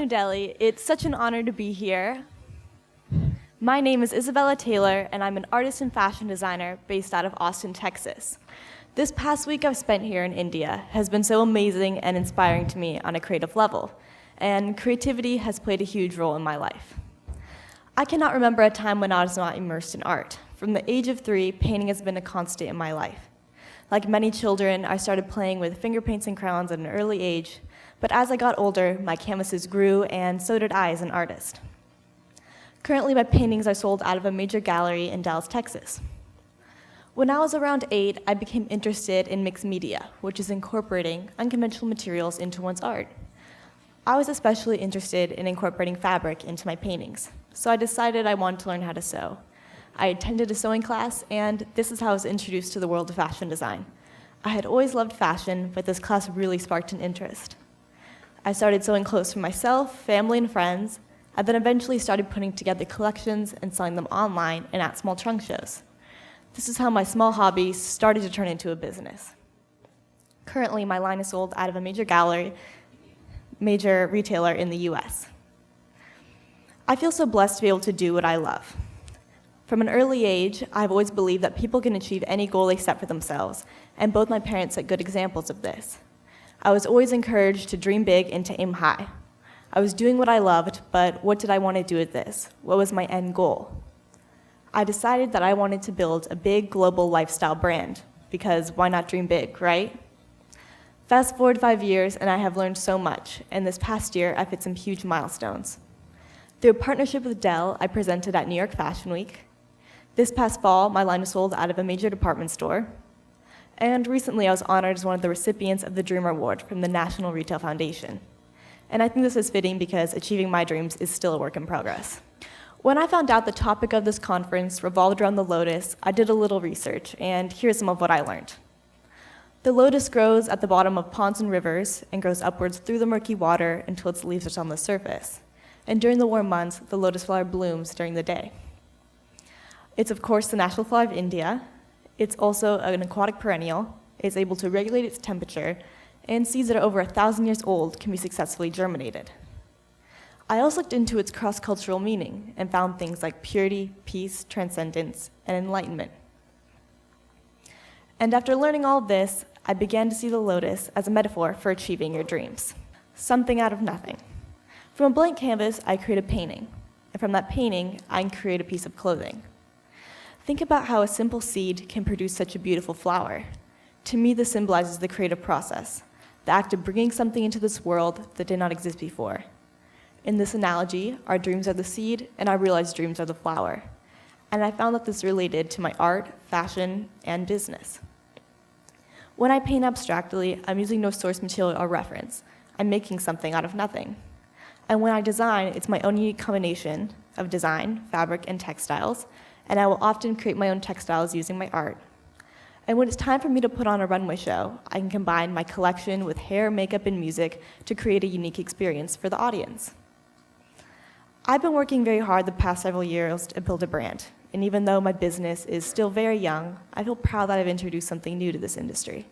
Deli. It's such an honor to be here. My name is Isabella Taylor, and I'm an artist and fashion designer based out of Austin, Texas. This past week I've spent here in India has been so amazing and inspiring to me on a creative level, and creativity has played a huge role in my life. I cannot remember a time when I was not immersed in art. From the age of 3, painting has been a constant in my life. Like many children, I started playing with finger paints and crayons at an early age, but as I got older, my canvases grew, and so did I as an artist. Currently, my paintings are sold out of a major gallery in Dallas, Texas. When I was around 8, I became interested in mixed media, which is incorporating unconventional materials into one's art. I was especially interested in incorporating fabric into my paintings, so I decided I wanted to learn how to sew. I attended a sewing class, and this is how I was introduced to the world of fashion design. I had always loved fashion, but this class really sparked an interest. I started sewing clothes for myself, family, and friends, and then eventually started putting together collections and selling them online and at small trunk shows. This is how my small hobby started to turn into a business. Currently, my line is sold out of a major retailer in the US. I feel so blessed to be able to do what I love. From an early age, I've always believed that people can achieve any goal they set for themselves, and both my parents set good examples of this. I was always encouraged to dream big and to aim high. I was doing what I loved, but what did I want to do with this? What was my end goal? I decided that I wanted to build a big global lifestyle brand, because why not dream big, right? Fast forward 5 years, and I have learned so much, and this past year, I've hit some huge milestones. Through a partnership with Dell, I presented at New York Fashion Week. This past fall, my line was sold out of a major department store. And recently, I was honored as one of the recipients of the Dreamer Award from the National Retail Foundation. And I think this is fitting because achieving my dreams is still a work in progress. When I found out the topic of this conference revolved around the lotus, I did a little research, and here's some of what I learned. The lotus grows at the bottom of ponds and rivers and grows upwards through the murky water until its leaves are on the surface. And during the warm months, the lotus flower blooms during the day. It's, of course, the national flower of India. It's also an aquatic perennial. It's able to regulate its temperature, and seeds that are over 1,000 years old can be successfully germinated. I also looked into its cross-cultural meaning and found things like purity, peace, transcendence, and enlightenment. And after learning all of this, I began to see the lotus as a metaphor for achieving your dreams. Something out of nothing. From a blank canvas, I create a painting, and from that painting, I can create a piece of clothing. Think about how a simple seed can produce such a beautiful flower. To me, this symbolizes the creative process, the act of bringing something into this world that did not exist before. In this analogy, our dreams are the seed, and I realized dreams are the flower. And I found that this related to my art, fashion, and business. When I paint abstractly, I'm using no source material or reference. I'm making something out of nothing. And when I design, it's my own unique combination of design, fabric, and textiles, and I will often create my own textiles using my art. And when it's time for me to put on a runway show, I can combine my collection with hair, makeup, and music to create a unique experience for the audience. I've been working very hard the past several years to build a brand, and even though my business is still very young, I feel proud that I've introduced something new to this industry.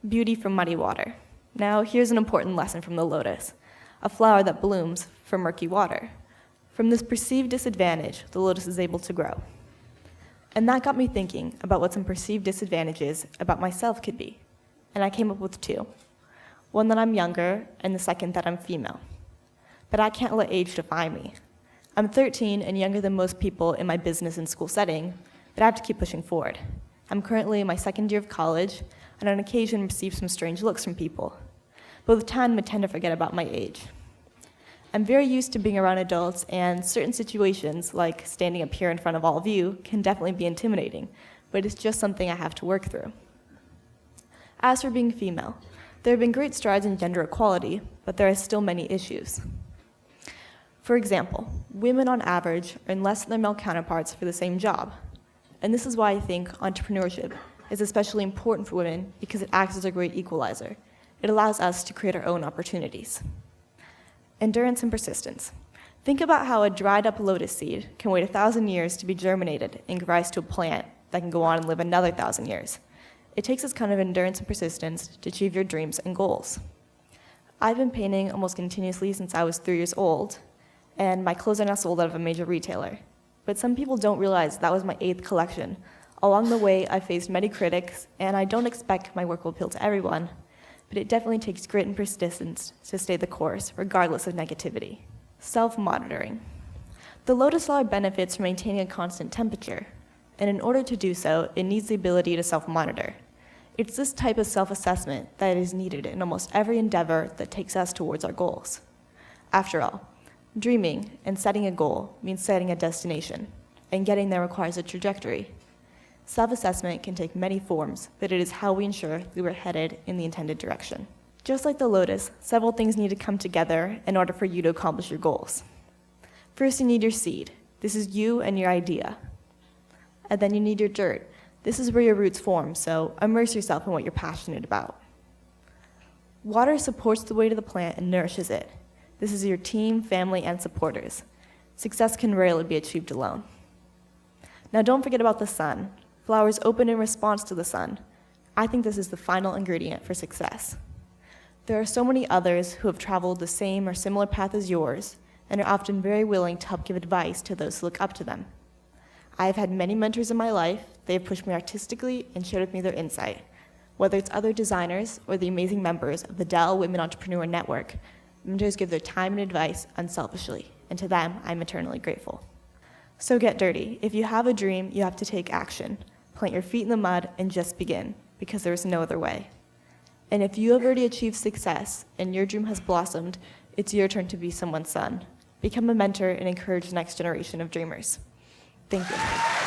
Beauty from muddy water. Now, here's an important lesson from the lotus, a flower that blooms from murky water. From this perceived disadvantage, the lotus is able to grow. And that got me thinking about what some perceived disadvantages about myself could be. And I came up with 2. One that I'm younger, and the second that I'm female. But I can't let age define me. I'm 13 and younger than most people in my business and school setting, but I have to keep pushing forward. I'm currently in my 2nd year of college, and on occasion receive some strange looks from people. But with time, I tend to forget about my age. I'm very used to being around adults, and certain situations, like standing up here in front of all of you, can definitely be intimidating, but it's just something I have to work through. As for being female, there have been great strides in gender equality, but there are still many issues. For example, women on average earn less than their male counterparts for the same job. And this is why I think entrepreneurship is especially important for women because it acts as a great equalizer. It allows us to create our own opportunities. Endurance and persistence. Think about how a dried up lotus seed can wait 1,000 years to be germinated and give rise to a plant that can go on and live another 1,000 years. It takes this kind of endurance and persistence to achieve your dreams and goals. I've been painting almost continuously since I was 3 years old, and my clothes are now sold out of a major retailer. But some people don't realize that was my 8th collection. Along the way, I faced many critics, and I don't expect my work will appeal to everyone, but it definitely takes grit and persistence to stay the course, regardless of negativity. Self-monitoring. The Lotus flower benefits from maintaining a constant temperature, and in order to do so, it needs the ability to self-monitor. It's this type of self-assessment that is needed in almost every endeavor that takes us towards our goals. After all, dreaming and setting a goal means setting a destination, and getting there requires a trajectory. Self-assessment can take many forms, but it is how we ensure that we're headed in the intended direction. Just like the Lotus, several things need to come together in order for you to accomplish your goals. First, you need your seed. This is you and your idea. And then you need your dirt. This is where your roots form, so immerse yourself in what you're passionate about. Water supports the weight of the plant and nourishes it. This is your team, family, and supporters. Success can rarely be achieved alone. Now don't forget about the sun. Flowers open in response to the sun. I think this is the final ingredient for success. There are so many others who have traveled the same or similar path as yours and are often very willing to help give advice to those who look up to them. I have had many mentors in my life. They have pushed me artistically and shared with me their insight. Whether it's other designers or the amazing members of the Dell Women Entrepreneur Network, mentors give their time and advice unselfishly, and to them, I'm eternally grateful. So get dirty. If you have a dream, you have to take action. Plant your feet in the mud and just begin, because there is no other way. And if you have already achieved success and your dream has blossomed, it's your turn to be someone's son. Become a mentor and encourage the next generation of dreamers. Thank you.